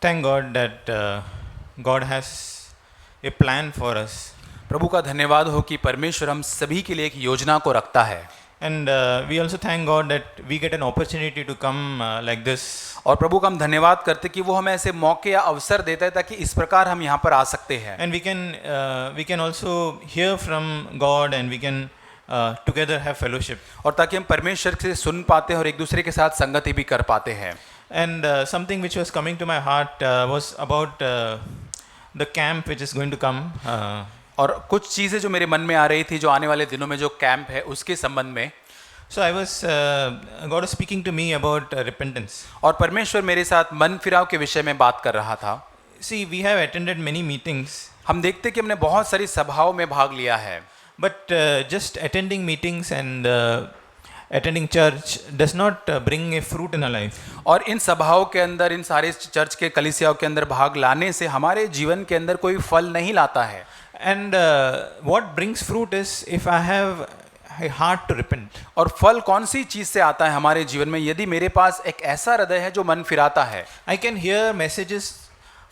Thank God that God has a plan for us. प्रभु का धन्यवाद हो कि परमेश्वर हम सभी के लिए एक योजना को रखता है। And we also thank God that we get an opportunity to come like this. और प्रभु का हम धन्यवाद करते कि वो हमें ऐसे मौके या अवसर देता है ताकि इस प्रकार हम यहाँ पर आ सकते हैं। And we can also hear from God and we can together have fellowship. और ताकि हम परमेश्वर से सुन पाते हैं और एक दूसरे के साथ संगति भी कर पाते हैं। And something which was coming to my heart was about the camp which is going to come. और कुछ चीज़ें जो मेरे मन में आ रही थी जो आने वाले दिनों में जो कैंप है उसके संबंध में। So God was speaking to me about repentance. और परमेश्वर मेरे साथ मन फिराव के विषय में बात कर रहा था। See, we have attended many meetings. हम देखते कि हमने बहुत सारी सभाओं में भाग लिया है। But just attending meetings and attending church does not bring a fruit in our life. और इन सभाओं के अंदर, इन सारे चर्च के कलीसियाओं के अंदर भाग लाने से हमारे जीवन के अंदर कोई फल नहीं लाता है। And what brings fruit is if I have a heart to repent. और फल कौन सी चीज से आता है हमारे जीवन में? यदि मेरे पास एक ऐसा हृदय है जो मन फिराता है। I can hear messages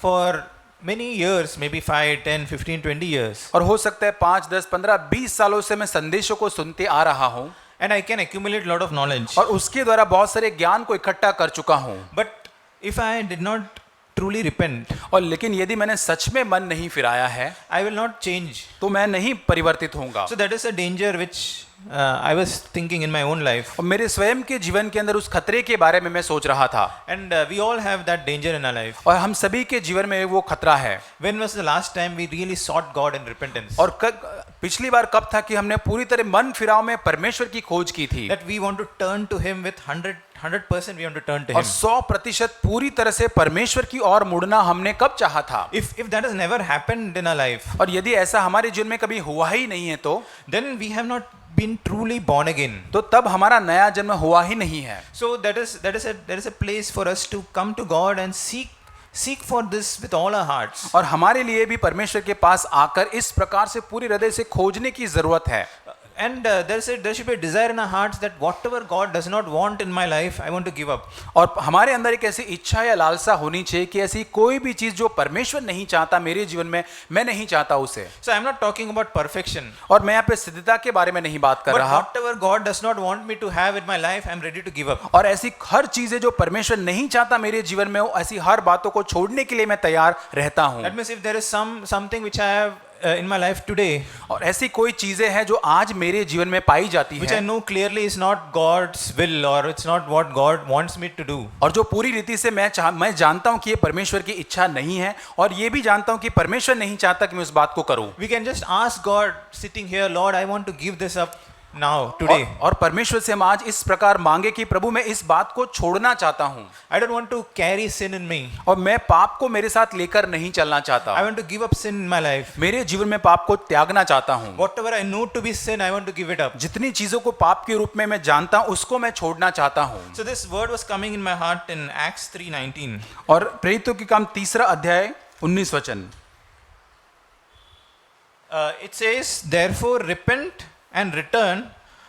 for many years, maybe 5, 10, 15, 20 years. और हो सकता है 5, 10, 15, 20 सालों से मैं संदेशों को सुनते आ रहा हूँ। And I can accumulate lot of knowledge. और उसके द्वारा बहुत सारे ज्ञान को इकट्ठा कर चुका हूँ। But if I did not truly repent, और लेकिन यदि मैंने सच में मन नहीं फिराया है, I will not change. तो मैं नहीं परिवर्तित होऊंगा। So that is a danger which I was thinking in my own life. और मेरे स्वयं के जीवन के अंदर उस खतरे के बारे में मैं सोच रहा था। And we all have that danger in our life. और हम सभी के जीवन में वो खतरा है। When was the last time we really sought God in repentance? और पिछली बार कब था कि हमने पूरी तरह मन फिराव में परमेश्वर की खोज की थी? That we want to turn to Him with 100% we want to turn to और Him. 100% पूरी तरह से परमेश्वर की ओर मुड़ना हमने कब चाहा था? If that has never happened in our life, और यदि ऐसा हमारे जीवन में कभी हुआ ही नहीं है तो then we have not been truly born again. तो तब हमारा नया जन्म हुआ ही नहीं है। So that is a place for us to come to God and seek for this with all our hearts. और हमारे लिए भी परमेश्वर के पास आकर इस प्रकार से पूरी हृदय से खोजने की जरूरत है। And there should be a desire in our hearts that whatever God does not want in my life, I want to give up. और हमारे अंदर एक ऐसी इच्छा या लालसा होनी चाहिए कि ऐसी कोई भी चीज जो परमेश्वर नहीं चाहता मेरे जीवन में, मैं नहीं चाहता उसे। So I'm not talking about perfection. और मैं यहाँ पे सिद्धता के बारे में नहीं बात कर But रहा। whatever God does not want me to have in my life, I'm ready to give up. और ऐसी हर चीजें जो परमेश्वर नहीं चाहता मेरे जीवन में हो, ऐसी हर बातों को छोड़ने के लिए मैं तैयार रहता हूँ। That means if there is something which I have in my life today, और ऐसी कोई चीजें हैं जो आज मेरे जीवन में पाई जाती which I हैं, know clearly is not God's will or it's not what God wants me to do. और जो पूरी रीति से मैं जानता हूँ कि ये परमेश्वर की इच्छा नहीं है, और ये भी जानता हूँ कि परमेश्वर नहीं चाहता कि मैं उस बात को करूँ। We can just ask God sitting here, Lord, I want to give this up now, today. और परमेश्वर से हम आज इस प्रकार मांगे कि प्रभु मैं इस बात को छोड़ना चाहता हूँ। I don't want to carry sin in me. और मैं पाप को मेरे साथ लेकर नहीं चलना चाहता। I want to give up sin in my life. मेरे जीवन में पाप को त्यागना चाहता हूँ। Whatever I know to be sin, I want to give it up. जितनी चीजों को पाप के रूप में मैं जानता हूँ उसको मैं छोड़ना चाहता हूँ। So this word was coming in my heart in Acts 3:19. और प्रेरितों के काम 3 अध्याय 19 वचन। It says, therefore repent and return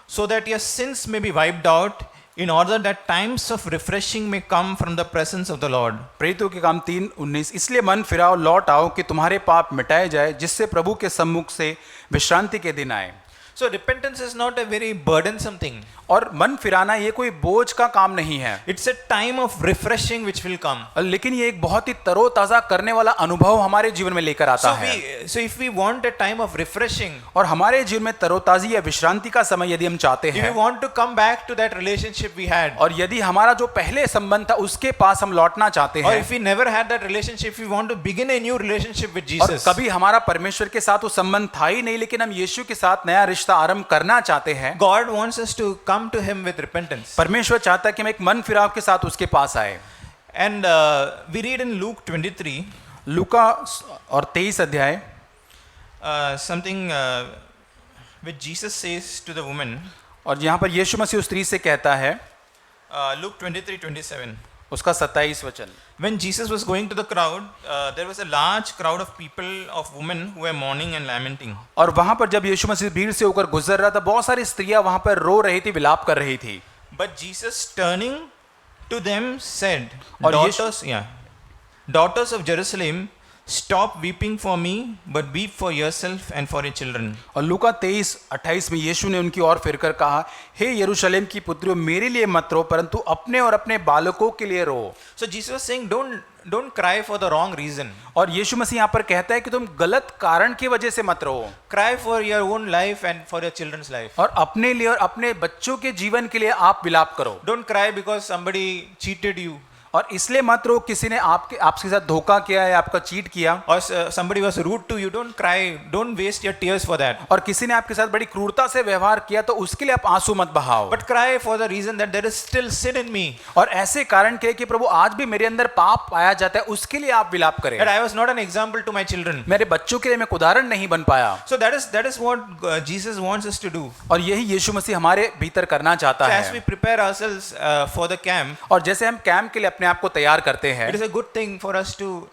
so that your sins may be wiped out, in order that times of refreshing may come from the presence of the Lord. प्रेरितों के काम 3:19, इसलिए मन फिराओ, लौट आओ कि तुम्हारे पाप मिटाए जाए, जिससे प्रभु के सम्मुख से विश्रांति के दिन आए। So repentance is not a very burdensome thing. और मन फिराना ये कोई बोझ का काम नहीं है। It's a time of refreshing which will come. लेकिन ये एक बहुत ही तरोताजा करने वाला अनुभव हमारे जीवन में लेकर आता है। So if we want a time of refreshing, और हमारे जीवन में तरोताजी या विश्रांति का समय यदि हम चाहते if we हैं, want to come back to that relationship we had, और यदि हमारा जो पहले संबंध था उसके पास हम लौटना चाहते or हैं, if we never had that relationship, we want to begin a new relationship with और Jesus, कभी हमारा परमेश्वर के साथ वो संबंध था ही नहीं, लेकिन हम यीशु के साथ नया रिश्ता आरंभ करना चाहते हैं, God wants us to come to Him with repentance. परमेश्वर चाहता है कि हम एक मन फिराव के साथ उसके पास आए। And we read in Luke 23, लूका और 23 अध्याय, something which Jesus says to the woman. और यहाँ पर यीशु मसीह उस स्त्री से कहता है, Luke 23:27. उसका 27 वचन। When Jesus was going to the crowd, there was a large crowd of people, of women who were mourning and lamenting. और वहां पर जब यीशु मसीह भीड़ से होकर गुजर रहा था, बहुत सारी स्त्रियां वहां पर रो रही थी, विलाप कर रही थी। But Jesus turning to them said, और daughters, daughters of Jerusalem, stop weeping for me, but weep for yourself and for your children. और लूका 23:28 में यीशु ने उनकी ओर फिरकर कहा, हे यरूशलेम की पुत्रियों, मेरे लिए मत रो, परंतु अपने और अपने बालकों के लिए रो। So Jesus was saying, don't cry for the wrong reason. और यीशु मसीह यहाँ पर कहता है कि तुम गलत कारण की वजह से मत रो, Cry for your own life and for your children's life. और अपने लिए और अपने बच्चों के जीवन के लिए आप विलाप करो। Don't cry because somebody cheated you, और इसलिए मत रो किसी ने आपके साथ धोखा किया है, आपका चीट किया, or somebody was rude to you. Don't cry. Don't waste your tears for that. और किसी ने आपके साथ बड़ी क्रूरता से व्यवहार किया, तो उसके लिए आप आंसू मत बहाओ, But cry for the reason that there is still sin in me. और ऐसे कारण के कि प्रभु आज भी मेरे अंदर पाप पाया जाता है, उसके लिए आप विलाप करें। That I was not an example to my children. मेरे बच्चों के लिए मैं एक उदाहरण नहीं बन पाया। So that is what Jesus wants us to do. और यही यीशु मसीह हमारे भीतर करना चाहता So as we है। prepare ourselves for the camp, और जैसे हम कैंप के लिए अपने आप को तैयार करते it हैं, is a good thing for us to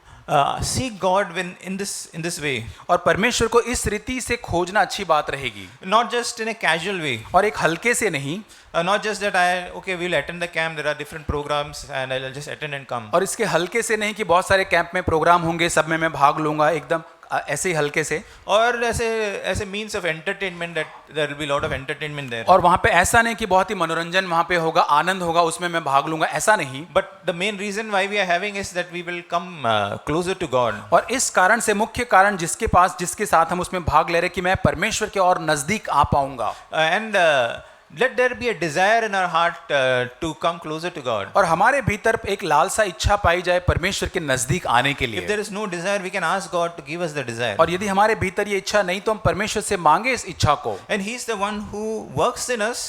seek God in this way, और परमेश्वर को इस रीति से खोजना अच्छी बात रहेगी, not just in a casual way. और एक हल्के से नहीं, Not just that we'll attend the camp, there are different programs and I'll just attend and come. और इसके हल्के से नहीं कि बहुत सारे कैंप में प्रोग्राम होंगे, सब में मैं भाग लूंगा, एकदम ऐसे ही हल्के से। और ऐसे means of entertainment that there will be a lot of entertainment there. और वहाँ पे ऐसा नहीं कि बहुत ही मनोरंजन वहाँ पे होगा, आनंद होगा, उसमें मैं भाग लूंगा, ऐसा नहीं। But the main reason why we are having is that we will come closer to God. और इस कारण से मुख्य कारण जिसके साथ हम उसमें भाग ले रहे कि मैं परमेश्वर के और नजदीक आ पाऊंगा। And let there be a desire in our heart to come closer to God. और हमारे भीतर एक लालसा इच्छा पाई जाए परमेश्वर के नजदीक आने के If लिए। there is no desire, we can ask God to give us the desire. और यदि हमारे भीतर ये इच्छा नहीं तो हम परमेश्वर से मांगे इस इच्छा को। And He is the one who works in us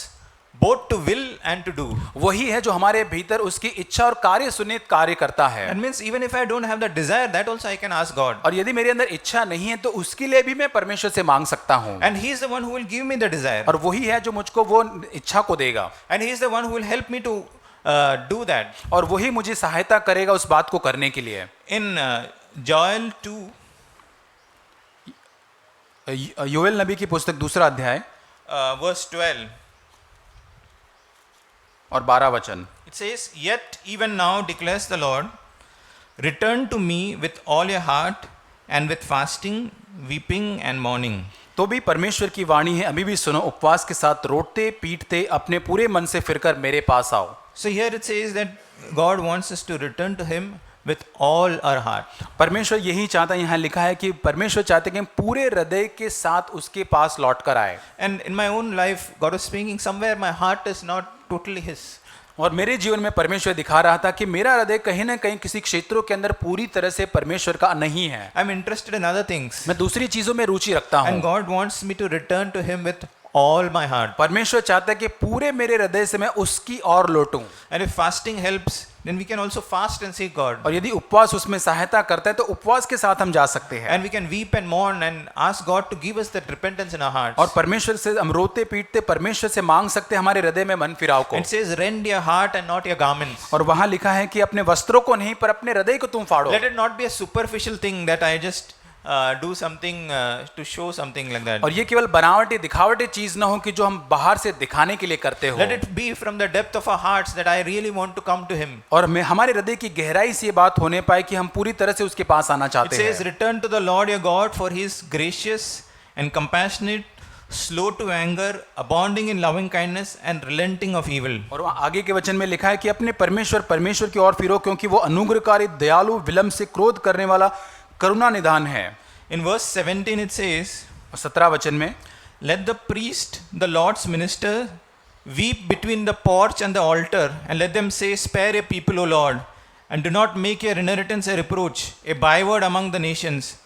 both to will and to do. वही है जो हमारे भीतर उसकी इच्छा और कार्य सुनित कार्य करता है। That means even if I don't have the desire, that also I can ask God. और यदि मेरे अंदर इच्छा नहीं है तो उसके लिए भी मैं परमेश्वर से मांग सकता हूँ। And He is the one who will give me the desire. और वही है जो मुझको वो इच्छा को देगा, And He is the one who will help me to do that. और वही मुझे सहायता करेगा उस बात को करने के लिए। In Joel 2, योएल नबी की पुस्तक 2 अध्याय verse 12, और 12 वचन, it says, Yet even now declares the Lord, return to me with all your heart and with fasting, weeping and mourning. तो भी परमेश्वर की वाणी है, अभी भी सुनो, उपवास के साथ रोटते पीटते अपने पूरे मन से फिरकर मेरे पास आओ। So here it says that God wants us to return to Him with all our heart. परमेश्वर यही चाहता है, यहाँ लिखा है कि परमेश्वर चाहते हैं कि हम पूरे हृदय के साथ उसके पास लौट कर आए। And in my own life, God was speaking, somewhere my heart is not totally His. और मेरे जीवन में परमेश्वर दिखा रहा था कि मेरा हृदय कहीं ना कहीं किसी क्षेत्रों के अंदर पूरी तरह से परमेश्वर का नहीं है। I'm interested in other things. मैं दूसरी चीजों में रुचि रखता And हूँ। God wants me to return to Him with all my heart. परमेश्वर चाहता है कि पूरे मेरे हृदय से मैं उसकी ओर लौटूं। And if fasting helps, then we can also fast and seek God. और यदि उपवास उसमें सहायता करता है तो उपवास के साथ हम जा सकते हैं। And we can weep and mourn and ask God to give us that repentance in our hearts. और परमेश्वर से हम रोते पीटते परमेश्वर से मांग सकते हैं हमारे हृदय में मन फिराव को। It says, rend your heart and not your garments. और वहां लिखा है कि अपने वस्त्रों को नहीं पर अपने हृदय को तुम फाड़ो। Let it not be a superficial thing that I just do something to show something like that. और ये केवल बनावटी दिखावटी चीज ना हो कि जो हम बाहर से दिखाने के लिए करते हो। Let it be from the depth of our hearts that I really want to come to Him. और हमारे हृदय की गहराई से ये बात होने पाए कि हम पूरी तरह से उसके पास आना It चाहते says, हैं। return to the Lord your God, for He is gracious and compassionate, slow to anger, abounding in loving kindness and relenting of evil. और वहाँ आगे के वचन में लिखा है कि अपने परमेश्वर की ओर फिरो, क्योंकि वो अनुग्रहकारी, दयालु, विलंब से क्रोध करने वाला, करुणा निधान है। In verse 17 it says, और 17 वचन में, let the priest, the Lord's minister, weep between the porch and the altar, and let them say, spare your people, O Lord, and do not make your inheritance a reproach, a byword among the nations.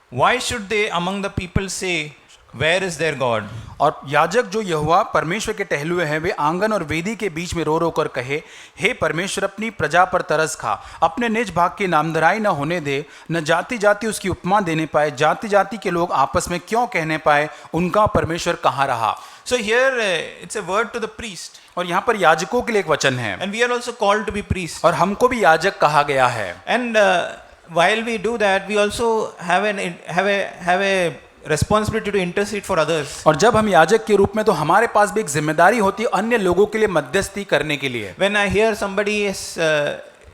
Why should they among the people say, where is their God? और याजक जो यहोवा परमेश्वर के टहलुए हैं वे आंगन और वेदी के बीच में रो रो कर कहे, हे परमेश्वर, अपनी प्रजा पर तरस खा, अपने निज भाग की नामधराई न होने दे, न जाति जाति उसकी उपमा देने पाए, जाति जाति के लोग आपस में क्यों कहने पाए, उनका परमेश्वर कहाँ रहा। So here it's a word to the priest. और यहाँ पर याजकों के लिए एक वचन है, And we are also called to be priests. और हमको भी याजक कहा गया है। And while we do that, we also have a responsibility to intercede for others. और जब हम याजक के रूप में, तो हमारे पास भी एक जिम्मेदारी होती है अन्य लोगों के लिए मध्यस्थी करने के लिए। When I hear somebody is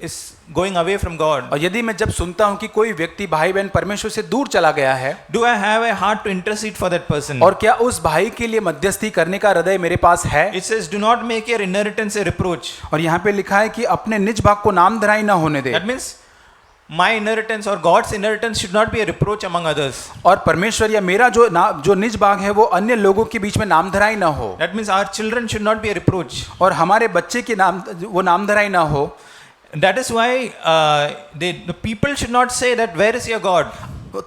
is going away from God, और यदि मैं जब सुनता हूं कि कोई व्यक्ति भाई बहन परमेश्वर से दूर चला गया है, do I have a heart to intercede for that person? और क्या उस भाई के लिए मध्यस्थी करने का हृदय मेरे पास है? It says, do not make your inheritance a reproach. और यहाँ पे लिखा है कि अपने निज भाग को नामधराई ना होने दे। That means my inheritance or God's inheritance should not be a reproach among others. और परमेश्वर या मेरा जो निज भाग है वो अन्य लोगों के बीच में नामधराई ना हो, That means our children should not be a reproach. और हमारे बच्चे की वो नामधराई ना हो। That is why the people should not say that where is your God?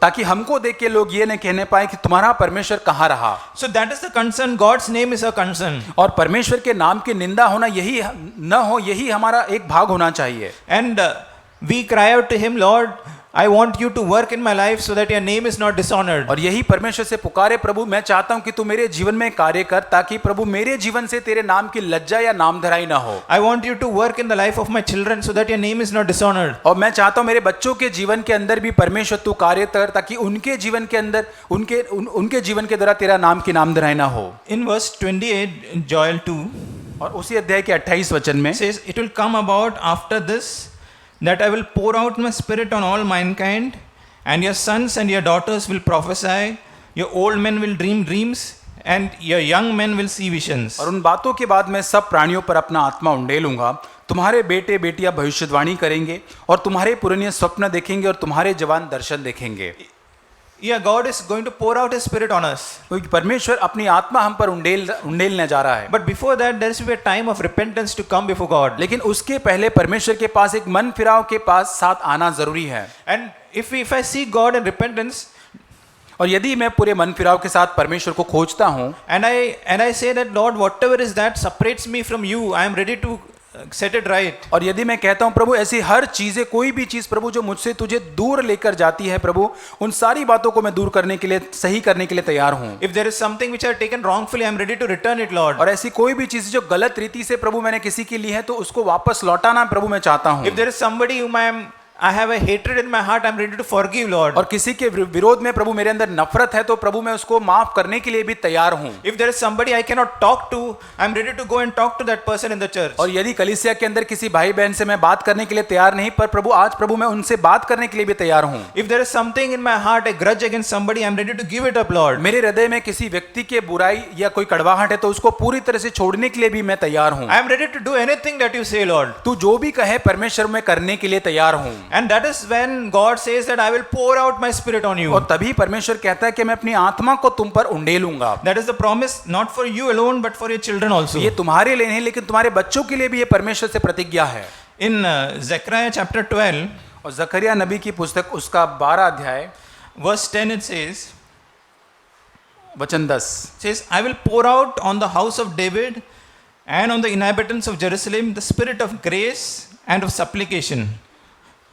ताकि हमको देख के लोग ये नहीं कहने पाए कि तुम्हारा परमेश्वर कहाँ रहा। So that is the concern. God's name is a concern. और परमेश्वर के नाम की निंदा होना यही न हो, यही हमारा एक भाग होना चाहिए। And we cry out to him, Lord, I want you to work in my life so that your name is not dishonored. और यही परमेश्वर से पुकारे, प्रभु मैं चाहता हूं कि तू मेरे जीवन में कार्य कर, ताकि प्रभु मेरे जीवन से तेरे नाम की लज्जा या नामधराई ना हो। I want you to work in the life of my children so that your name is not dishonored. और मैं चाहता हूं मेरे बच्चों के जीवन के अंदर भी परमेश्वर तू कार्य कर, ताकि उनके जीवन के अंदर उनके जीवन के द्वारा तेरा नाम की नामधराई ना हो। In verse 28 in Joel 2 और उसी अध्याय के 28 वचन में says, it will come about after this that I will pour out my spirit on all mankind, and your sons and your daughters will prophesy, your old men will dream dreams, and your young men will see visions. और उन बातों के बाद मैं सब प्राणियों पर अपना आत्मा उंडेलूंगा, तुम्हारे बेटे बेटियां भविष्यवाणी करेंगे, और तुम्हारे पुराने स्वप्न देखेंगे, और तुम्हारे जवान दर्शन देखेंगे। Yeah, God is going to pour out His Spirit on us. क्योंकि परमेश्वर अपनी आत्मा हम पर उंडेलने जा रहा है। But before that, there should be a time of repentance to come before God. लेकिन उसके पहले परमेश्वर के पास एक मन फिराव के पास साथ आना जरूरी है। And if I seek God in repentance, और यदि मैं पूरे मन फिराव के साथ परमेश्वर को खोजता हूँ, and I say that Lord, whatever is that separates me from you, I am ready to set it right. और यदि मैं कहता हूं प्रभु ऐसी हर चीजें, कोई भी चीज प्रभु जो मुझसे तुझे दूर लेकर जाती है, प्रभु उन सारी बातों को मैं दूर करने के लिए, सही करने के लिए तैयार हूं। If there is something which I have taken wrongfully, I am ready to return it, Lord. और ऐसी कोई भी चीज जो गलत रीति से प्रभु मैंने किसी की ली है, तो उसको वापस लौटाना प्रभु मैं चाहता हूं। If there is somebody whom I have a hatred in my heart, I am ready to forgive, Lord. और किसी के विरोध में प्रभु मेरे अंदर नफरत है, तो प्रभु मैं उसको माफ करने के लिए भी तैयार हूं। If there is somebody I cannot talk to, I am ready to go and talk to that person in the church. और यदि कलीसिया के अंदर किसी भाई बहन से मैं बात करने के लिए तैयार नहीं, पर प्रभु आज प्रभु मैं उनसे बात करने के लिए भी तैयार हूं। If there is something in my heart, a grudge against somebody, I am ready to give it up, Lord. मेरे हृदय में किसी व्यक्ति के बुराई या कोई कड़वाहट है, तो उसको पूरी तरह से छोड़ने के लिए भी मैं तैयार हूं। I am ready to do anything that you say, Lord. तू जो भी कहे परमेश्वर मैं करने के लिए तैयार हूं। And that is when God says that I will pour out my spirit on you. और तभी परमेश्वर कहता है कि मैं अपनी आत्मा को तुम पर उंडेलूंगा। That is the promise not for you alone but for your children also. ये तुम्हारे लिए नहीं, लेकिन तुम्हारे बच्चों के लिए भी ये परमेश्वर से प्रतिज्ञा है। In Zechariah chapter 12 और जकरिया नबी की पुस्तक उसका 12 अध्याय verse 10 it says, वचन 10 says, I will pour out on the house of David and on the inhabitants of Jerusalem the spirit of grace and of supplication,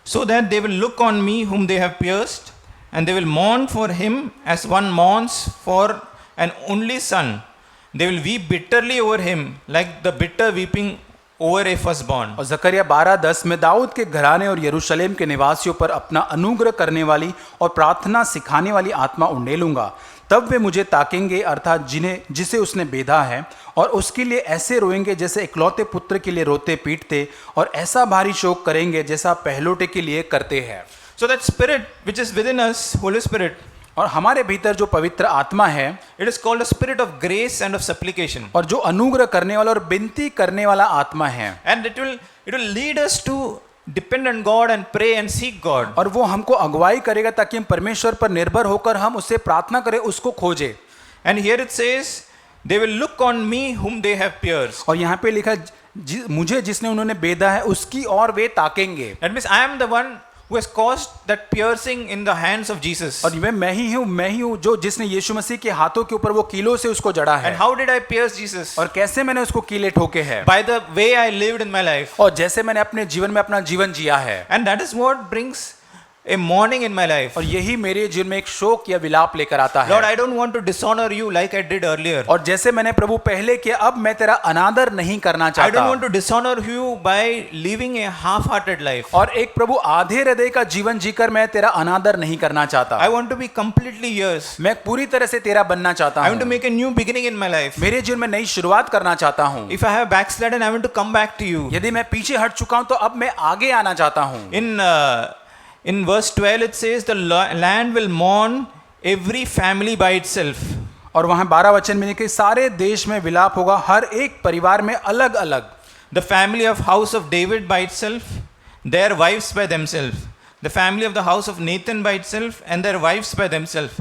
so that they will look on me whom they have pierced, and they will mourn for him as one mourns for an only son. They will weep bitterly over him like the bitter weeping over a firstborn. और जकरिया 12:10 में दाऊद के घराने और यरूशलेम के निवासियों पर अपना अनुग्रह करने वाली और प्रार्थना सिखाने वाली आत्मा उंडेलूंगा, तब वे मुझे ताकेंगे, अर्थात जिसे उसने बेधा है, और उसके लिए ऐसे रोएंगे जैसे इकलौते पुत्र के लिए रोते पीटते, और ऐसा भारी शोक करेंगे जैसा पहलोटे के लिए करते हैं। So that spirit which is within us, Holy Spirit, और हमारे भीतर जो पवित्र आत्मा है, it is called a spirit of grace and of supplication. और जो अनुग्रह करने वाला और विनती करने वाला आत्मा है, And it will lead us to depend on God and pray and seek God. और वो हमको अगुवाई करेगा ताकि हम परमेश्वर पर निर्भर होकर हम उससे प्रार्थना करें, उसको खोजें। And here it says, they will look on me whom they have pierced. और यहाँ पे लिखा मुझे जिसने उन्होंने बेधा है उसकी और वे ताकेंगे। That means I am the one who has caused that piercing in the hands of Jesus. और मैं ही हूँ जो जिसने यीशु मसीह के हाथों के ऊपर वो कीलों से उसको जड़ा है। And how did I pierce Jesus? और कैसे मैंने उसको कीले ठोके हैं? By the way I lived in my life. और जैसे मैंने अपने जीवन में अपना जीवन जिया है। And that is what brings a mourning in my life. और यही मेरे जीवन में एक शोक या विलाप लेकर आता Lord, है। I don't want to dishonor you like I did earlier. और जैसे मैंने प्रभु पहले किया, अब मैं तेरा अनादर नहीं करना I don't चाहता। want to dishonor you by living a half-hearted life. और एक प्रभु आधे हृदय का जीवन जीकर मैं तेरा अनादर नहीं करना चाहता। I want to be completely yours. मैं पूरी तरह से तेरा बनना चाहता I want to हूँ। make a new beginning in my life. मेरे जीवन में नई शुरुआत करना चाहता हूँ। If I have backslidden, I want to come back to you. यदि मैं पीछे हट चुका हूँ तो अब मैं आगे आना चाहता हूँ। In verse 12 it says the land will mourn every family by itself. और वहां 12 वचन में कि सारे देश में विलाप होगा, हर एक परिवार में अलग अलग। The family of house of David by itself, their wives by themselves. The family of the house of Nathan by itself and their wives by themselves.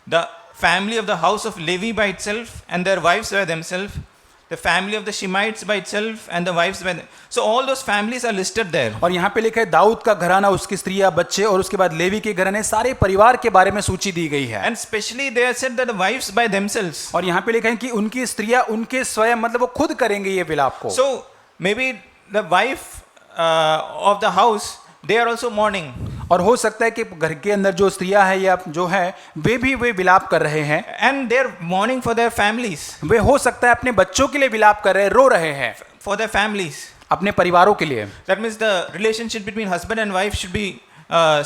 The family of the house of Levi by itself and their wives by themselves. The family of the Shemites by itself and the wives by them. So all those families are listed there. और यहाँ पे लिखा है दाऊद का घराना, उसकी स्त्रियां, बच्चे, और उसके बाद लेवी के घराने, सारे परिवार के बारे में सूची दी गई है। And especially they are said that the wives by themselves. और यहाँ पे लिखा है कि उनकी स्त्रियां उनके स्वयं, मतलब वो खुद करेंगे ये विलाप को। So maybe the wife of the house, they are also mourning. और हो सकता है कि घर के अंदर जो स्त्रियां हैं या जो है वे विलाप कर रहे हैं। And they are mourning for their families. वे हो सकता है अपने बच्चों के लिए विलाप कर रहे हैं, रो रहे हैं, For their families. अपने परिवारों के लिए। That means the relationship between husband and wife should be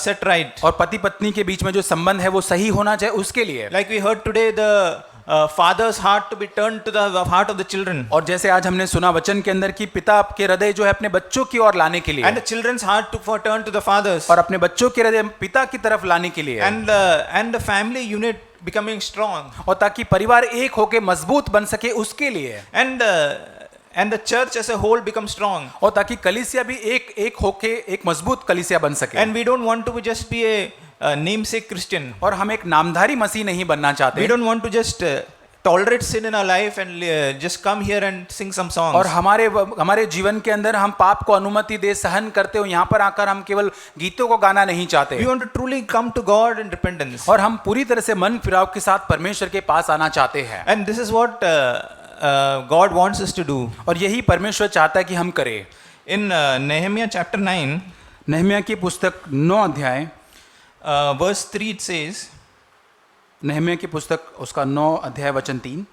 set right. और पति पत्नी के बीच में जो संबंध है वो सही होना चाहिए उसके लिए। Like we heard today, the father's heart to be turned to the heart of the children. और जैसे आज हमने सुना वचन के अंदर कि पिता के हृदय जो है अपने बच्चों की ओर लाने के लिए, And the children's heart to turn to the fathers. और अपने बच्चों के हृदय पिता की तरफ लाने के लिए, And the family unit becoming strong. और ताकि परिवार एक होके मजबूत बन सके उसके लिए, And the church as a whole become strong. और ताकि कलीसिया भी एक होके एक मजबूत कलीसिया बन सके। And we don't want to just be a namesake Christian. और हम एक नामधारी मसीह नहीं बनना चाहते। We don't want to just tolerate sin in our life and just come here and sing some songs. और हमारे जीवन के अंदर हम पाप को अनुमति दे सहन करते हो, यहाँ पर आकर हम केवल गीतों को गाना नहीं चाहते। We want to truly come to God in repentance. और हम पूरी तरह से मन फिराव के साथ परमेश्वर के पास आना चाहते हैं। And this is what God wants us to do. और यही परमेश्वर चाहता है कि हम करें। In Nehemiah chapter 9, नहम्याह की पुस्तक 9 अध्याय verse 3 it says, नहम्याह की पुस्तक उसका 9 अध्याय वचन 3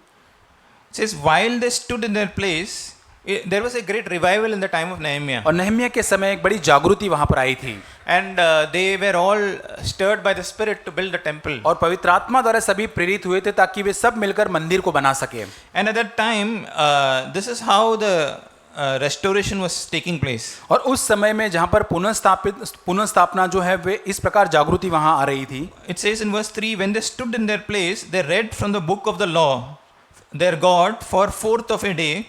says, while they stood in their place, there was a great revival in the time of Nehemiah. और नहम्याह के समय एक बड़ी जागृति वहां पर आई थी। And they were all stirred by the Spirit to build the temple. और पवित्र आत्मा द्वारा सभी प्रेरित हुए थे ताकि वे सब मिलकर मंदिर को बना सके। And at that time, this is how the restoration was taking place. और उस समय में जहां पर पुनर्स्थापना जो है वे इस प्रकार जागृति वहां आ रही थी। It says in verse 3, when they stood in their place, they read from the book of the law, their God, for 4th of a day,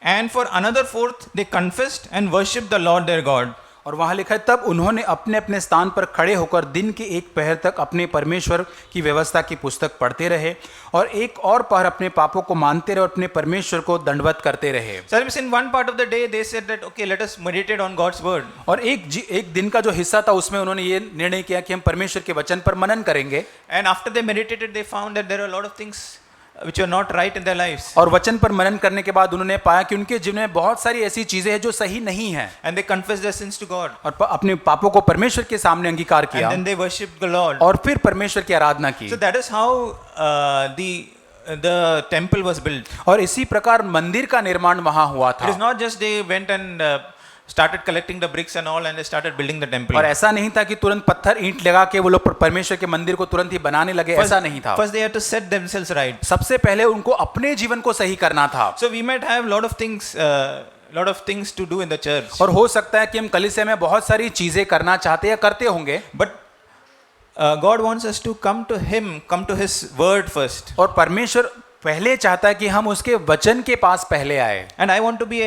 and for another 4th they confessed and worshipped the Lord their God. और वहां लिखा है तब उन्होंने अपने अपने स्थान पर खड़े होकर दिन के एक पहर तक अपने परमेश्वर की व्यवस्था की पुस्तक पढ़ते रहे और एक और पहर अपने पापों को मानते रहे और अपने परमेश्वर को दंडवत करते रहे। So that means in one part of the day they said that okay, let us meditate on God's word. और एक दिन का जो हिस्सा था उसमें उन्होंने ये निर्णय किया कि हम परमेश्वर के वचन पर मनन करेंगे। And after they meditated, they found that there are a lot of things which are not right in their lives. और वचन पर मनन करने के बाद उन्होंने पाया कि उनके जीवन में बहुत सारी ऐसी चीजें हैं जो सही नहीं है। And they confessed their sins to God. और अपने पापों को परमेश्वर के सामने अंगीकार किया। And then they worshipped the Lord. और फिर परमेश्वर की आराधना की। So that is how the temple was built. और इसी प्रकार मंदिर का निर्माण वहां हुआ It is था। not just they went and started collecting the bricks and all and they started building the temple. और ऐसा नहीं था कि तुरंत पत्थर ईंट लगा के वो लोग परमेश्वर के मंदिर को तुरंत ही बनाने लगे, ऐसा नहीं था। First they had to set themselves right. सबसे पहले उनको अपने जीवन को सही करना था। So we might have lot of things to do in the church. और हो सकता है कि हम कलीसिया में बहुत सारी चीजें करना चाहते या करते होंगे, But God wants us to come to Him, come to His word first. और परमेश्वर पहले चाहता है कि हम उसके वचन के पास पहले आए। And I want to be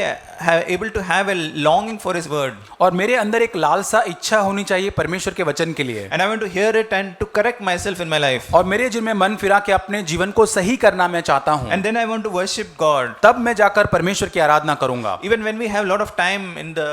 able to have a longing for His word. और मेरे अंदर एक लालसा इच्छा होनी चाहिए परमेश्वर के वचन के लिए। And I want to hear it and to correct myself in my life. और मेरे जीवन में मन फिरा के अपने जीवन को सही करना मैं चाहता हूँ। And then I want to worship God. तब मैं जाकर परमेश्वर की आराधना करूंगा। Even when we have lot of time in the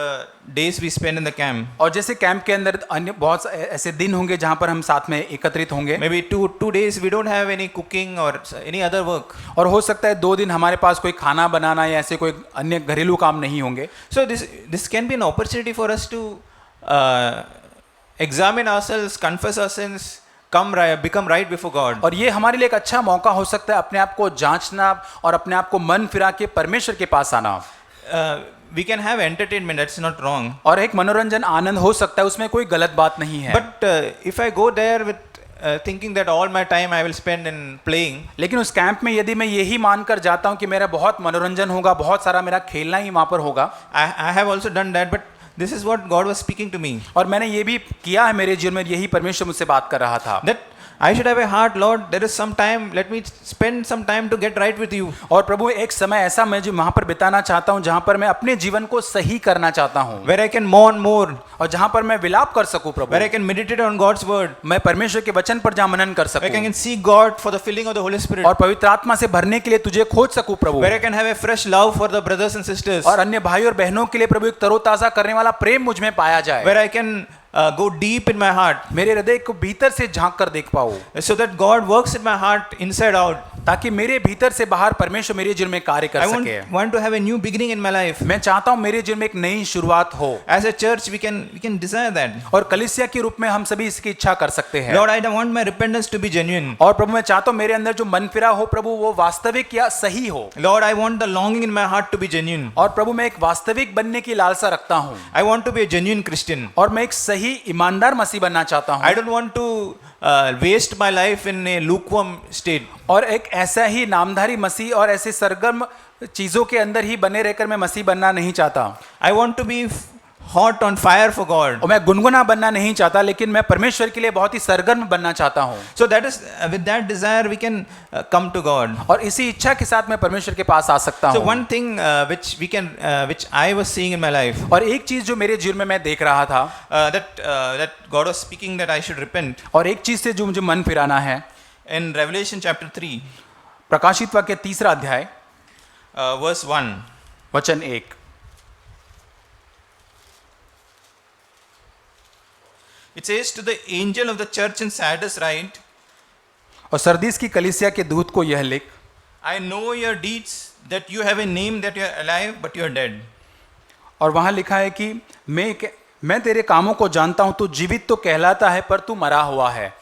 days we spend in the camp. और जैसे कैंप के अंदर अन्य बहुत ऐसे दिन होंगे जहां पर हम साथ में एकत्रित होंगे। Maybe two days we don't have any cooking or any other work. और हो सकता है 2 दिन हमारे पास कोई खाना बनाना या ऐसे कोई अन्य घरेलू काम नहीं होंगे। So this can be an opportunity for us to examine ourselves, confess our sins, become right before God. और ये हमारे लिए एक अच्छा मौका हो सकता है अपने आप को जांचना और अपने आप को मन फिरा के परमेश्वर के पास आना। We can have entertainment, that's not wrong. और एक मनोरंजन आनंद हो सकता है, उसमें कोई गलत बात नहीं है। But if I go there with thinking that all my time I will spend in playing, लेकिन उस कैंप में यदि मैं यही मानकर जाता हूं कि मेरा बहुत मनोरंजन होगा, बहुत सारा मेरा खेलना ही वहां पर होगा, I have also done that, but this is what God was speaking to me. और मैंने ये भी किया है मेरे जीवन में, यही परमेश्वर मुझसे बात कर रहा था। That I should have a heart, Lord, there is some time, let me spend some time to get right with you. और प्रभु एक समय ऐसा मैं जो वहां पर बिताना चाहता हूं जहां पर मैं अपने जीवन को सही करना चाहता हूं, Where I can mourn more, और जहां पर मैं विलाप कर सकूं प्रभु, where I can meditate on God's word, मैं परमेश्वर के वचन पर जहां मनन कर where I सकूं, can seek God for the filling of the Holy Spirit, और पवित्र आत्मा से भरने के लिए तुझे खोज सकूं प्रभु, where I can have a fresh love for the brothers and sisters, और अन्य भाई और बहनों के लिए प्रभु एक तरोताजा करने वाला प्रेम मुझ में पाया जाए, where I can go deep in my heart, मेरे हृदय को भीतर से झांक कर देख पाऊं, so that God works in my heart inside out. ताकि मेरे भीतर से बाहर परमेश्वर मेरे जीवन में कार्य कर I सके। want to have a new beginning in my life. मैं चाहता हूं मेरे जीवन में एक नई शुरुआत हो, As a church, we can desire that. और कलीसिया के रूप में हम सभी इसकी इच्छा कर सकते हैं। Lord, I don't want my repentance to be genuine. और प्रभु मैं चाहता हूं मेरे अंदर जो मन फिरा हो प्रभु वो वास्तविक या सही हो, Lord, I want the longing in my heart to be genuine. और प्रभु मैं एक वास्तविक बनने की लालसा रखता हूं, I want to be a genuine Christian. और मैं एक सही ईमानदार मसीह बनना चाहता हूं, I don't want to waste my life in a lukewarm state. और एक ऐसा ही नामधारी मसीह और ऐसे सरगर्म चीजों के अंदर ही बने रहकर मैं मसीह बनना नहीं चाहता, I want to be hot on fire for God. और मैं गुनगुना बनना नहीं चाहता, लेकिन मैं परमेश्वर के लिए बहुत ही सरगर्म बनना चाहता हूं। So that is with that desire we can come to God. और इसी इच्छा के साथ मैं परमेश्वर के पास आ सकता So हूं। one thing which I was seeing in my life, और एक चीज जो मेरे जीवन में मैं देख रहा था, that God was speaking that I should repent. और एक चीज से जो मुझे मन फिराना है, In Revelation chapter 3, प्रकाशित वाक्य 3 अध्याय verse 1. वचन 1, It says, to the angel of the church in Sardis write, और सरदीस की कलीसिया के दूत को यह लिख, I know your deeds, that you have a name, that you are alive, but you are dead. और वहां लिखा है कि मैं तेरे कामों को जानता हूं, तू जीवित तो कहलाता है पर तू मरा हुआ है।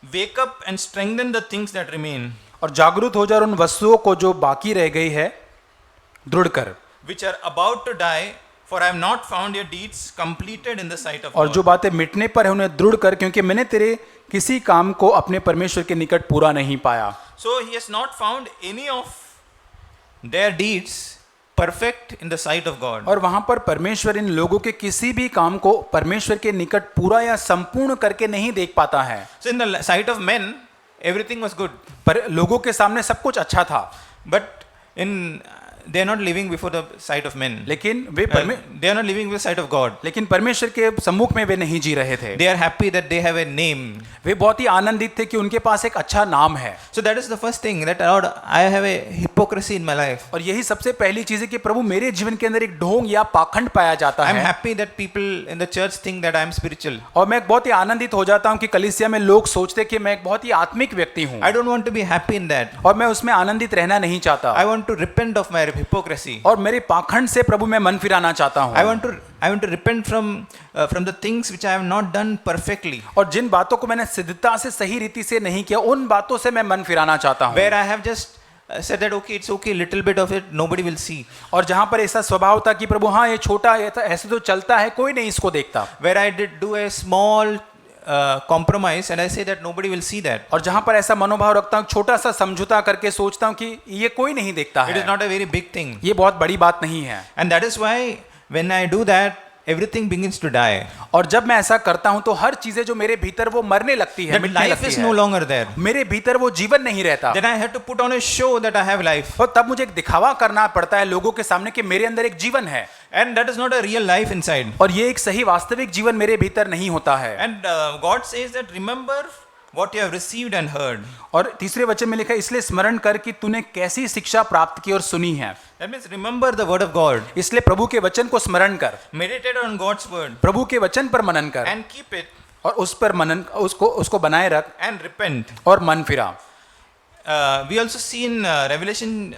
Wake up and strengthen the things that remain, और जागरूक हो जा और उन वस्तुओं को जो बाकी रह गई है दृढ़ कर, which are about to die, for I have not found your deeds completed in the sight of और God. जो बातें मिटने पर है उन्हें दृढ़ कर, क्योंकि मैंने तेरे किसी काम को अपने परमेश्वर के निकट पूरा नहीं पाया। So he has not found any of their deeds perfect in the sight of God. और वहां पर परमेश्वर इन लोगों के किसी भी काम को परमेश्वर के निकट पूरा या संपूर्ण करके नहीं देख पाता है। So in the sight of men, everything was good, पर लोगों के सामने सब कुछ अच्छा था, but they are not living before the sight of men. लेकिन वे They are not living before the sight of God. लेकिन परमेश्वर के सम्मुख में वे नहीं जी रहे थे। They are happy that they have a name. वे बहुत ही आनंदित थे कि उनके पास एक अच्छा नाम है। So that is the first thing, that Lord, I have a hypocrisy in my life. और यही सबसे पहली चीज है कि प्रभु मेरे जीवन के अंदर एक ढोंग या पाखंड पाया जाता I am है। happy that people in the church think that I am spiritual. और मैं बहुत ही आनंदित हो जाता हूँ कि कलीसिया में लोग सोचते कि मैं एक बहुत ही आत्मिक व्यक्ति हूँ, I don't want to be happy in that. और मैं उसमें आनंदित रहना नहीं चाहता, I want to repent of my hypocrisy. और मेरे पाखंड से प्रभु मैं मन फिराना चाहता हूँ। I want to repent from the things which I have not done perfectly. और जिन बातों को मैंने सिद्धता से सही रीति से नहीं किया, उन बातों से मैं मन फिराना चाहता हूँ। Where I have just said that okay, it's okay, little bit of it, nobody will see. और जहाँ पर ऐसा स्वभाव था कि प्रभु हाँ ये छोटा ऐसे तो चलता है, कोई नहीं इसको देखता। Where I did do a small compromise and I say that nobody will see that. और जहाँ पर ऐसा मनोभाव रखता हूँ, छोटा सा समझौता करके सोचता हूँ कि ये कोई नहीं देखता It is है, not a very big thing. ये बहुत बड़ी बात नहीं है। And that is why when I do that, everything begins to die. और जब मैं ऐसा करता हूं तो हर चीजें जो मेरे भीतर वो मरने लगती है, That मिटने life लगती is है। no longer there. मेरे भीतर वो जीवन नहीं रहता। Then I have to put on a show that I have life. और तब मुझे एक दिखावा करना पड़ता है लोगों के सामने कि मेरे अंदर एक जीवन है, And that is not a real life inside. और ये एक सही वास्तविक जीवन मेरे भीतर नहीं होता है। And God says that remember what you have received and heard. और तीसरे वचन में लिखा है, इसलिए स्मरण कर कि तूने कैसी शिक्षा प्राप्त की और सुनी है। That means remember the word of God. इसलिए प्रभु के वचन को स्मरण कर, Meditate on God's word प्रभु के वचन पर मनन कर, and keep it और उस पर मनन उसको बनाए रख and repent. और मन फिरा। We also see in Revelation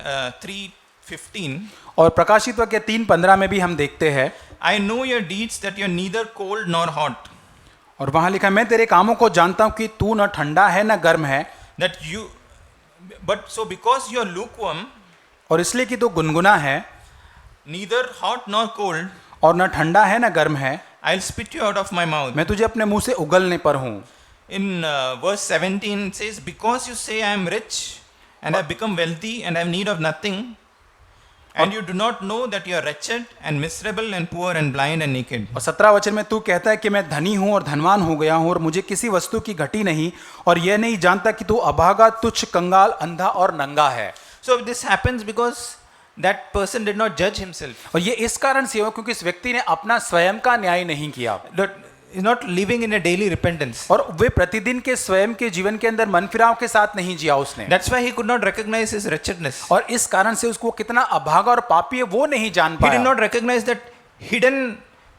3:15, और प्रकाशित वाक्य 3:15 में भी हम देखते हैं, I know your deeds, that you're neither cold nor hot. और वहां लिखा है, मैं तेरे कामों को जानता हूं कि तू न ठंडा है न गर्म है, That you, but so because you're lukewarm, और इसलिए कि तू गुनगुना है, neither hot nor cold, और न ठंडा है न गर्म है, I'll spit you out of my mouth. मैं तुझे अपने मुंह से उगलने पर हूं। In verse 17 it says, because you say I am rich and have become wealthy and have need of nothing, and you do not know that you are wretched and miserable and poor and blind and naked. और 17 वचन में तू कहता है कि मैं धनी हूं और धनवान हो गया हूं और मुझे किसी वस्तु की घटी नहीं, और यह नहीं जानता कि तू अभागा, तुच्छ, कंगाल, अंधा और नंगा है। So this happens because that person did not judge himself. और ये इस कारण से हो क्योंकि इस व्यक्ति ने अपना स्वयं का न्याय नहीं किया, That is not living in a daily repentance. और वे प्रतिदिन के स्वयं के जीवन के अंदर मन फिराव के साथ नहीं जिया उसने, That's why he could not recognize his wretchedness. और इस कारण से उसको कितना अभागा और पापी है वो नहीं जान He did पाया, not recognize that hidden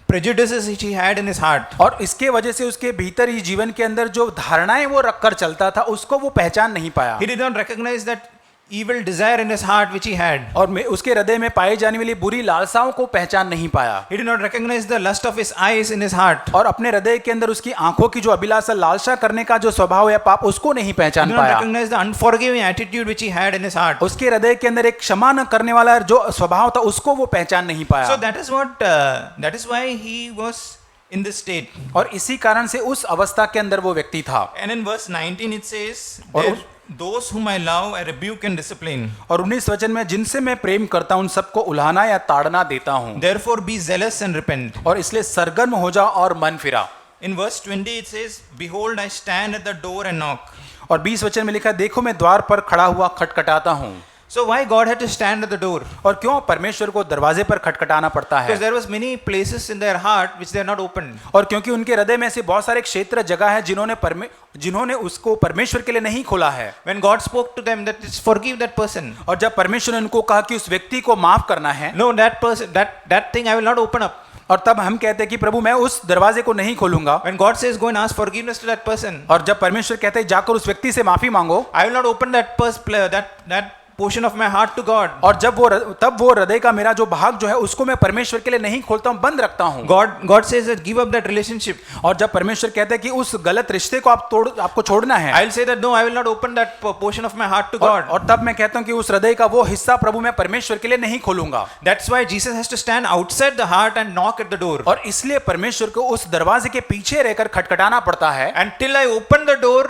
prejudices which he had in his heart. और इसके वजह से उसके भीतर ही जीवन के अंदर जो धारणाएं वो रखकर चलता था उसको वो पहचान नहीं पाया, He did not recognize that evil desire in his heart which he had. और उसके हृदय में पाई जाने वाली बुरी लालसाओं को पहचान नहीं पाया, He did not recognize the lust of his eyes in his heart. और अपने हृदय के अंदर उसकी आंखों की जो अभिलाषा, लालसा करने का जो स्वभाव या पाप, उसको नहीं He पहचान did not पाया, recognize the unforgiving attitude which he had in his heart. उसके हृदय के अंदर एक क्षमा न करने वाला जो स्वभाव था उसको वो पहचान नहीं पाया, So that is why he was in this state. और इसी कारण से उस अवस्था के अंदर वो व्यक्ति था। And in verse 19 it says, और those whom I love I rebuke and discipline. और 19 वचन में, जिनसे मैं प्रेम करता हूं उन सबको उल्हाना या ताड़ना देता हूं, Therefore be zealous and repent. और इसलिए सरगर्म हो जाओ और मन फिरा। In verse 20 it says, behold I stand at the door and knock. और 20 वचन में लिखा है, देखो मैं द्वार पर खड़ा हुआ खटखटाता हूं। So why God had to stand at the door? और क्यों परमेश्वर को दरवाजे पर खटखटाना पड़ता है? Because there was many places in their heart which they are not opened. और क्योंकि उनके हृदय में ऐसे बहुत सारे क्षेत्र, जगह है जिन्होंने उसको परमेश्वर के लिए नहीं खोला है। When God spoke to them that is forgive that person. और जब परमेश्वर ने उनको कहा कि उस व्यक्ति को माफ करना है, No, that person, that thing I will not open up. और तब हम कहते हैं कि प्रभु मैं उस दरवाजे को नहीं खोलूंगा। When God says go and ask forgiveness to that person, और जब परमेश्वर कहते हैं जाकर उस व्यक्ति से माफी मांगो, I will not open that portion of my heart to God. और तब वो हृदय का मेरा जो भाग जो है उसको मैं परमेश्वर के लिए नहीं खोलता हूं, बंद रखता हूं। God says that give up that relationship. और जब परमेश्वर कहते हैं कि उस गलत रिश्ते को आपको छोड़ना है, I'll say that no, I will not open that portion of my heart to God. और तब मैं कहता हूं कि उस हृदय का वो हिस्सा प्रभु मैं परमेश्वर के लिए नहीं खोलूंगा। That's why Jesus has to stand outside the heart and knock at the door. और इसलिए परमेश्वर को उस दरवाजे के पीछे रहकर खटखटाना पड़ता है। Until I open the door,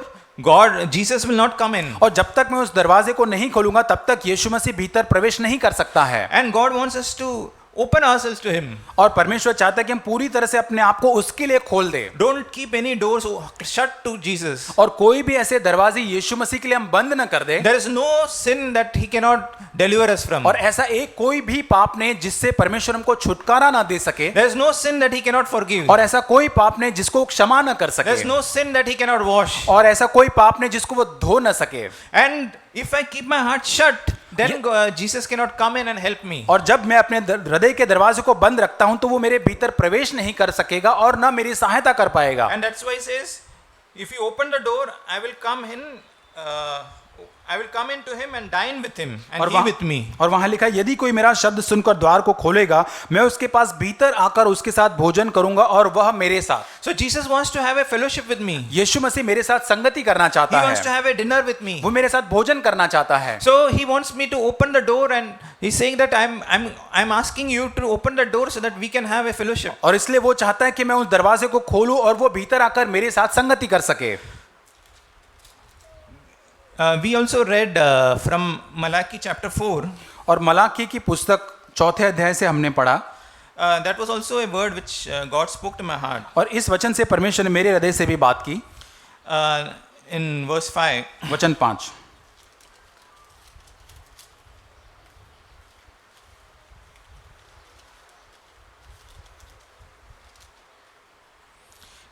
Jesus will not come in. और जब तक मैं उस दरवाजे को नहीं खोलूंगा तब तक यीशु मसीह भीतर प्रवेश नहीं कर सकता है। And God wants us to open ourselves to him. और परमेश्वर चाहता है कि हम पूरी तरह से अपने आप को उसके लिए खोल दें। Don't keep any doors shut to Jesus. और कोई भी ऐसे दरवाजे यीशु मसीह के लिए हम बंद न कर दें। There is no sin that he cannot deliver us from. और ऐसा एक कोई भी पाप नहीं जिससे परमेश्वर हमको छुटकारा ना दे सके। There is no sin that he cannot forgive. और ऐसा कोई पाप नहीं जिसको वो क्षमा न कर There is सके। no sin that he cannot wash. और ऐसा कोई पाप नहीं जिसको वो धो न सके। And if I keep my heart shut, then Jesus cannot come in and help me. और जब मैं अपने हृदय के दरवाजे को बंद रखता हूं तो वो मेरे भीतर प्रवेश नहीं कर सकेगा और ना मेरी सहायता कर पाएगा। And that's why he says, if you open the door, I will come in. I will come into him and dine with him and he with me. और वहां लिखा है, यदि कोई मेरा शब्द सुनकर द्वार को खोलेगा मैं उसके पास भीतर आकर उसके साथ भोजन करूंगा और वह मेरे साथ। So Jesus wants to have a fellowship with me. यीशु मसीह मेरे साथ संगति करना He चाहता wants to है, have a dinner with me. वो मेरे साथ भोजन करना चाहता है। So he wants me to open the door, and he's saying that I'm asking you to open the door so that we can have a fellowship. और इसलिए वो चाहता है कि मैं उस दरवाजे को खोलूं और वो भीतर आकर मेरे साथ संगति कर सके। We also read from Malachi chapter 4. और मलाकी की पुस्तक 4 अध्याय से हमने पढ़ा। That was also a word which God spoke to my heart. और इस वचन से परमेश्वर ने मेरे हृदय से भी बात की। In verse 5. वचन 5।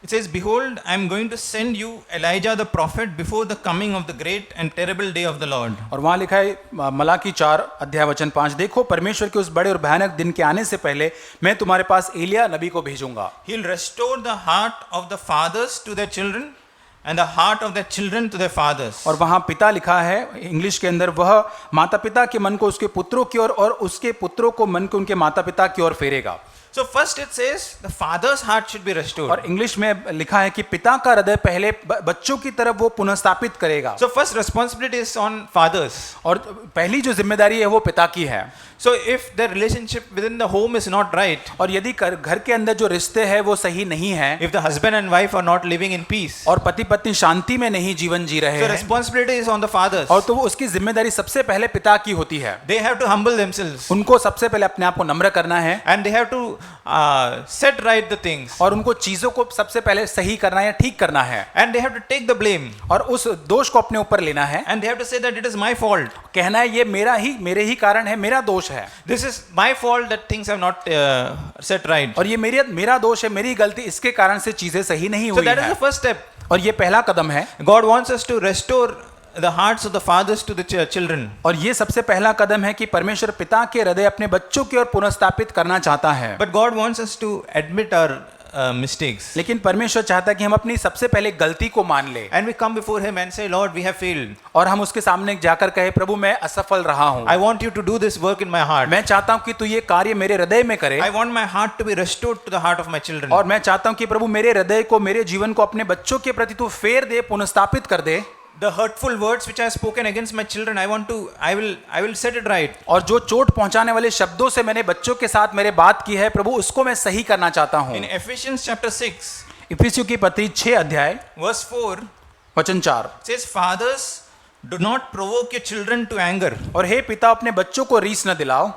It says, behold, I am going to send you Elijah the prophet before the coming of the great and terrible day of the Lord. और वहां लिखा है मलाकी 4 अध्याय वचन 5, देखो परमेश्वर के उस बड़े और भयानक दिन के आने से पहले मैं तुम्हारे पास एलिया नबी को भेजूंगा। He'll restore the heart of the fathers to their children and the heart of their children to their fathers. और वहां पिता लिखा है इंग्लिश के अंदर, वह माता पिता के मन को उसके पुत्रों की ओर और उसके पुत्रों को मन को उनके माता पिता की ओर फेरेगा। So first it says the father's heart should be restored. और इंग्लिश में लिखा है कि पिता का हृदय पहले बच्चों की तरफ वो पुनर्स्थापित करेगा। So first responsibility is on fathers. और पहली जो जिम्मेदारी है वो पिता की है। So if the relationship within the home is not right, और यदि घर के अंदर जो रिश्ते हैं वो सही नहीं है, if the husband and wife are not living in peace, और पति पत्नी शांति में नहीं जीवन जी रहे so हैं, responsibility is on the fathers. और तो वो उसकी जिम्मेदारी सबसे पहले पिता की होती है। They have to humble themselves उनको सबसे पहले अपने आप को नम्र करना है, and they have to set right the things, और उनको चीजों को सबसे पहले सही करना या ठीक करना है, and they have to take the blame, और उस दोष को अपने ऊपर लेना है, and they have to say that it is my fault. कहना है ये मेरे ही कारण है, मेरा दोष है, This is my fault that things have not set right. और ये मेरा दोष है, मेरी गलती, इसके कारण से चीजें सही नहीं So हुई that is है। the first step. और ये पहला कदम है, God wants us to restore the hearts of the fathers to the children. और ये सबसे पहला कदम है कि परमेश्वर पिता के हृदय अपने बच्चों की ओर पुनर्स्थापित करना चाहता है। But God wants us to admit our mistakes. लेकिन परमेश्वर चाहता है कि हम अपनी सबसे पहले गलती को मान ले, And we come before Him and say, Lord, we have failed. और हम उसके सामने जाकर कहे, प्रभु मैं असफल रहा हूँ, I want you to do this work in my heart. मैं चाहता हूँ कि तू ये कार्य मेरे हृदय में करे, I want my heart to be restored to the heart of my children. और मैं चाहता हूँ कि प्रभु मेरे हृदय को, मेरे जीवन को अपने बच्चों के प्रति तू फेर दे, पुनर्स्थापित कर दे। The hurtful words which I have spoken against my children, I will set it right. और जो चोट पहुंचाने वाले शब्दों से मैंने बच्चों के साथ मेरे बात की है, प्रभु उसको मैं सही करना चाहता हूँ। In Ephesians chapter 6, इफिसियों की पत्री 6 अध्याय verse 4, वचन 4, says, Fathers, do not provoke your children to anger, और हे पिता अपने बच्चों को रीस न दिलाओ,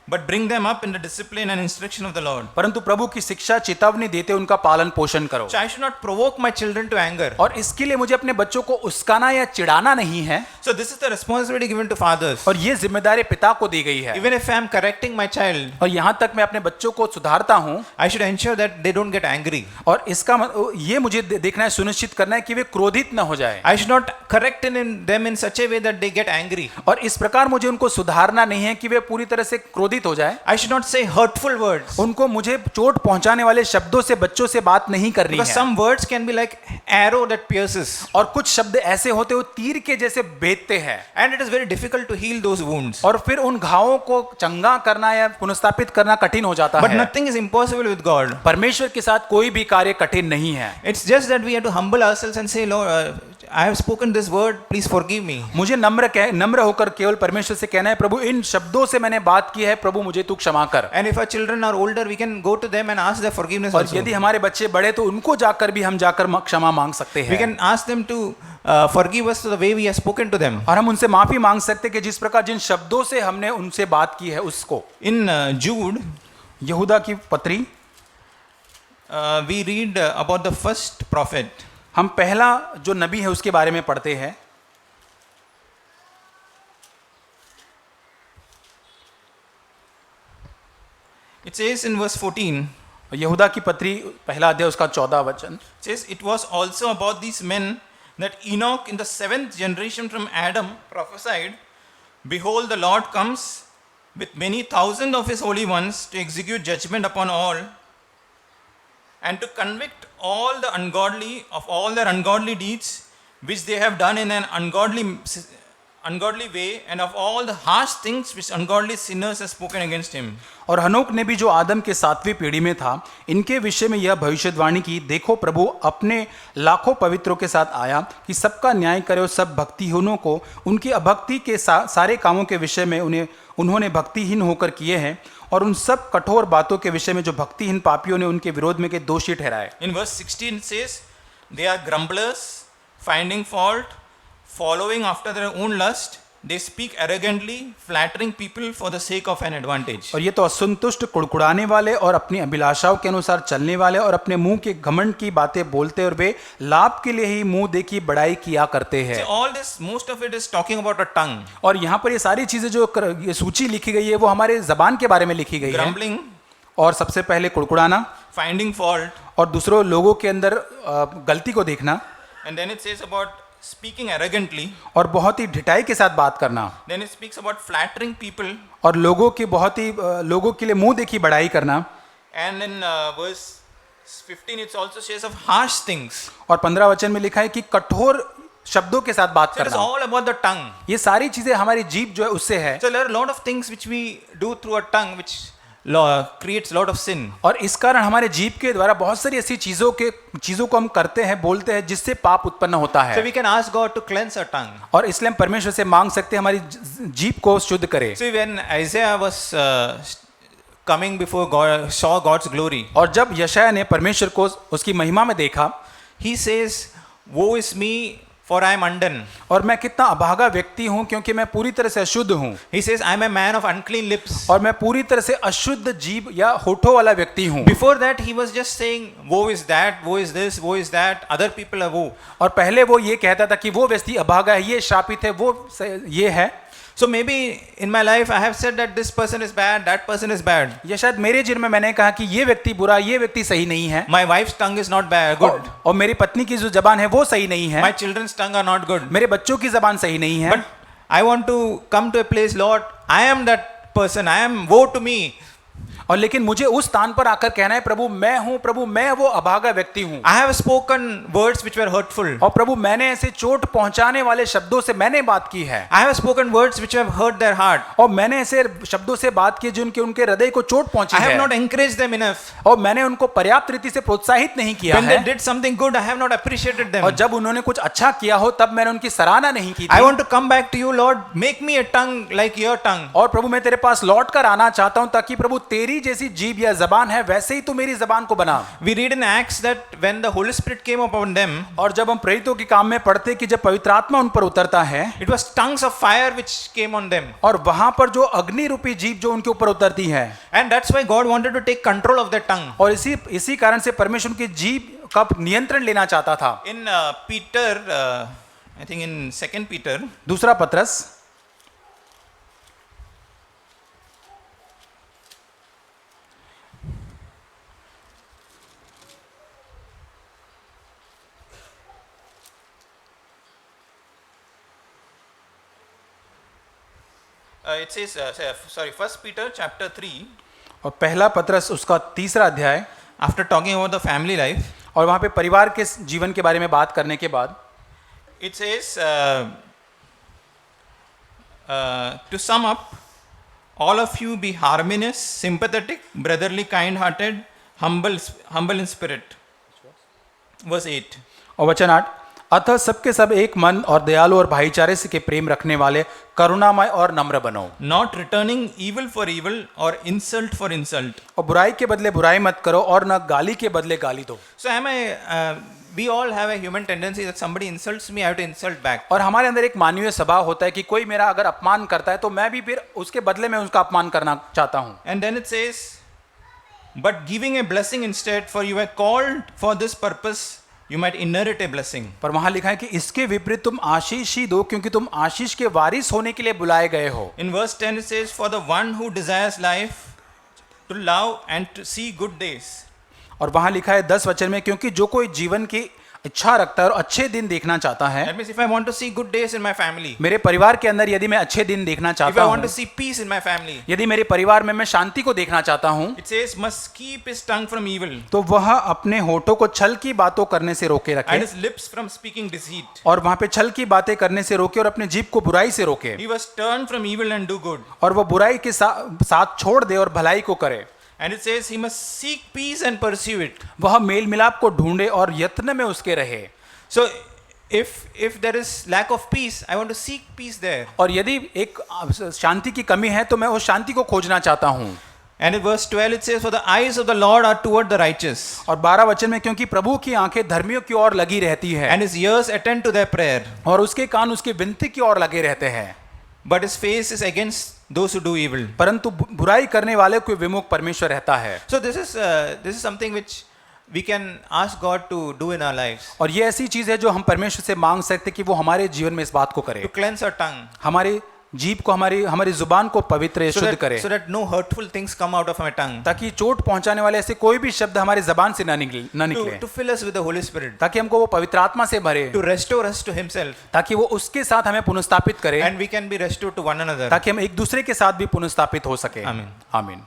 but bring them up in the discipline and instruction of the Lord. परंतु प्रभु की शिक्षा चेतावनी देते उनका पालन पोषण करो। So I should not provoke my children to anger. और इसके लिए मुझे अपने बच्चों को उस्काना या चिढ़ाना नहीं है। So this is the responsibility given to fathers. और ये जिम्मेदारी पिता को दी गई है। Even if I am correcting my child, और यहाँ तक मैं अपने बच्चों को सुधारता हूँ, I should ensure that they don't get angry. और इसका ये मुझे देखना है, सुनिश्चित करना है कि वे क्रोधित न हो जाए। I should not correct them in such a way that they get angry. और इस प्रकार मुझे उनको सुधारना नहीं है कि वे पूरी तरह से क्रोधित हो जाए। I should not say hurtful words. उनको मुझे चोट पहुंचाने वाले शब्दों से बच्चों से बात नहीं करनी Because है। some words can be like arrow that pierces. और कुछ शब्द ऐसे होते वो तीर के जैसे भेदते हैं, And it is very difficult to heal those wounds. और फिर उन घावों को चंगा करना या पुनर्स्थापित करना कठिन हो जाता But है। nothing is impossible with God. परमेश्वर के साथ कोई भी कार्य कठिन नहीं है। It's just that we have to humble ourselves and say, Lord, I have spoken this word, please forgive me. मुझे नम्र होकर केवल परमेश्वर से कहना है, प्रभु इन शब्दों से मैंने बात की है, प्रभु मुझे तू क्षमा कर। And if our children are older, we can go to them and ask their forgiveness और also. यदि हमारे बच्चे बड़े तो उनको जाकर भी हम जाकर क्षमा मांग सकते We हैं, can ask them to forgive us the way we have spoken to them. और हम उनसे माफी मांग सकते हैं कि जिस प्रकार जिन शब्दों से हमने उनसे बात की है उसको। In Jude, यहूदा की पत्री we read about the first prophet. हम पहला जो नबी है उसके बारे में पढ़ते हैं। It says in verse 14, यहूदा की पत्री पहला अध्याय उसका 14 वचन, it says, It was also about these men that Enoch in the 7th generation from Adam prophesied, Behold, the Lord comes with many thousand of his holy ones to execute judgment upon all and to convict all the ungodly of all their ungodly deeds which they have done in an ungodly way, and of all the harsh things which ungodly sinners have spoken against him. और हनोक ने भी जो आदम के 7वीं पीढ़ी में था, इनके विषय में यह भविष्यवाणी की, देखो प्रभु अपने लाखों पवित्रों के साथ आया कि सबका न्याय करे और सब भक्तिहीनों को उनकी अभक्ति के सारे कामों के विषय में उन्होंने भक्तिहीन होकर किए हैं, और उन सब कठोर बातों के विषय में जो भक्तिहीन पापियों ने उनके विरोध में के दोषी ठहराए। In verse 16 it says, They are grumblers, finding fault, following after their own lust, they speak arrogantly, flattering people for the sake of an advantage. और ये तो असंतुष्ट, कुड़कुड़ाने वाले और अपनी अभिलाषाओं के अनुसार चलने वाले और अपने मुंह के घमंड की बातें बोलते और वे लाभ के लिए ही मुंह देखी बड़ाई किया करते हैं। See, all this, most of it is talking about a tongue. और यहाँ पर ये सारी चीजें जो ये सूची लिखी गई है वो हमारे जबान के बारे में लिखी गई है। Grumbling, और सबसे पहले कुड़कुड़ाना, finding fault, और दूसरों लोगों के अंदर गलती को देखना, and then it says about speaking arrogantly. और बहुत ही ढिठाई के साथ बात करना, Then it speaks about flattering people. और लोगों के लिए मुंह देखी बड़ाई करना, And in verse 15 it also says of harsh things. और 15 वचन में लिखा है कि कठोर शब्दों के साथ बात So it is करना। all about the tongue. ये सारी चीजें हमारी जीभ जो है उससे है। So there are a lot of things which we do through our tongue which creates a lot of sin. और इस कारण हमारे जीभ के द्वारा बहुत सारी ऐसी चीजों को हम करते हैं, बोलते हैं, जिससे पाप उत्पन्न होता So है। we can ask God to cleanse our tongue. और इसलिए हम परमेश्वर से मांग सकते हैं हमारी जीभ को शुद्ध करे। See, when Isaiah was coming before God, saw God's glory, और जब यशायाह ने परमेश्वर को उसकी महिमा में देखा, he says, "Woe is me, for I am undone." और मैं कितना अभागा व्यक्ति हूँ, क्योंकि मैं पूरी तरह से अशुद्ध हूँ। He says, "I am a man of unclean lips." और मैं पूरी तरह से अशुद्ध जीभ या होठों वाला व्यक्ति हूँ। Before that, he was just saying, "Woe is that, woe is this, woe is that, other people are woe." और पहले वो ये कहता था कि वो व्यक्ति अभागा है, ये श्रापित है, वो ये है। So maybe in my life I have said that this person is bad, that person is bad. या शायद मेरे जीवन में मैंने कहा कि ये व्यक्ति बुरा, ये व्यक्ति सही नहीं है। My wife's tongue is not bad, good. और मेरी पत्नी की जो जबान है वो सही नहीं है। My children's tongue are not good. मेरे बच्चों की जबान सही नहीं है। But I want to come to a place, Lord, I am that person, I am woe to me. और लेकिन मुझे उस स्थान पर आकर कहना है, प्रभु मैं हूँ, प्रभु मैं वो अभागा व्यक्ति हूँ। I have spoken words which were hurtful. और प्रभु मैंने ऐसे चोट पहुंचाने वाले शब्दों से मैंने बात की है। I have spoken words which have hurt their heart. और मैंने ऐसे शब्दों से बात की जो उनके हृदय को चोट पहुंची I have है। not encouraged them enough. और मैंने उनको पर्याप्त रीति से प्रोत्साहित नहीं किया When they है। did something good, I have not appreciated them. और जब उन्होंने कुछ अच्छा किया हो तब मैंने उनकी सराहना नहीं की I थी। want to come back to you, Lord. Make me a tongue like your tongue. और प्रभु मैं तेरे पास लौट कर आना चाहता हूं, ताकि प्रभु तेरी जैसी जीभ या जबान है वैसे ही तू मेरी जबान को बना। We read in Acts that when the Holy Spirit came upon them, और जब हम प्रेरितों के काम में पढ़ते कि जब पवित्र आत्मा उन पर उतरता है, it was tongues of fire which came on them. और वहां पर जो अग्नि रूपी जीभ जो उनके ऊपर उतरती है। And that's why God wanted to take control of their tongue. और इसी कारण से परमेश्वर की जीभ का नियंत्रण लेना चाहता था। In Peter, I think in 2 Peter, दूसरा पत्रस it says, sorry, 1 Peter chapter 3, और पहला पत्रस उसका 3रा अध्याय, after talking about the family life, और वहां पे परिवार के जीवन के बारे में बात करने के बाद it says, to sum up, all of you be harmonious, sympathetic, brotherly, kind-hearted, humble in spirit. Verse 8. और वचन 8, अतः सबके सब एक मन और दयालु और भाईचारे से के प्रेम रखने वाले, करुणामय और नम्र बनो। Not returning evil for evil or insult for insult. और बुराई के बदले बुराई मत करो और न गाली के बदले गाली दो। So we all have a human tendency that somebody insults me, I have to insult back. और हमारे अंदर एक मानवीय स्वभाव होता है कि कोई मेरा अगर अपमान करता है तो मैं भी फिर उसके बदले में उसका अपमान करना चाहता हूँ। And then it says, but giving a blessing instead, for you were called for this purpose, you might inherit a blessing. पर वहां लिखा है कि इसके विपरीत तुम आशीष ही दो, क्योंकि तुम आशीष के वारिस होने के लिए बुलाए गए हो। In verse 10 it says, for the one who desires life, to love and to see good days. और वहां लिखा है 10 वचन में, क्योंकि जो कोई जीवन की इच्छा रखता है और अच्छे दिन देखना चाहता है। That means if I want to see good days in my family, मेरे परिवार के अंदर यदि मैं अच्छे दिन देखना if चाहता I want to हूँ, see peace in my family, यदि मेरे परिवार में मैं शांति को देखना चाहता हूँ, it says must keep his tongue from evil तो वह अपने होठों को छल की बातों करने से रोके and रखे, his lips from speaking deceit. और वहां पे छल की बातें करने से रोके और अपने जीभ को बुराई से रोके, He must turn from evil and do good. और वह बुराई के साथ छोड़ दे और भलाई को करे। And it says he must seek peace and pursue it. वह मेल मिलाप को ढूंढे और यत्न में उसके रहे। So if there is lack of peace, I want to seek peace there. और यदि एक शांति की कमी है तो मैं उस शांति को खोजना चाहता हूँ। And in verse 12 it says, for the eyes of the Lord are toward the righteous, और 12 वचन में, क्योंकि प्रभु की आंखें धर्मियों की ओर लगी रहती है, and his ears attend to their prayer, और उसके कान उसकी विनती की ओर लगे रहते हैं, but his face is against those who do evil. परंतु बुराई करने वाले को विमुख परमेश्वर रहता है। So this is something which we can ask God to do in our lives, और ये ऐसी चीज है जो हम परमेश्वर से मांग सकते कि वो हमारे जीवन में इस बात को करे, to cleanse our tongue, हमारी जीभ को, हमारी जुबान को पवित्र या शुद्ध करे, so that no hurtful things come out of my tongue, ताकि चोट पहुंचाने वाले ऐसे कोई भी शब्द हमारी जबान से न निकले, to fill us with the Holy Spirit, ताकि हमको वो पवित्र आत्मा से भरे, to restore us to himself, ताकि वो उसके साथ हमें पुनर्स्थापित करे, and we can be restored to one another. ताकि हम एक दूसरे के साथ भी पुनर्स्थापित हो सके। आमीन। आमीन।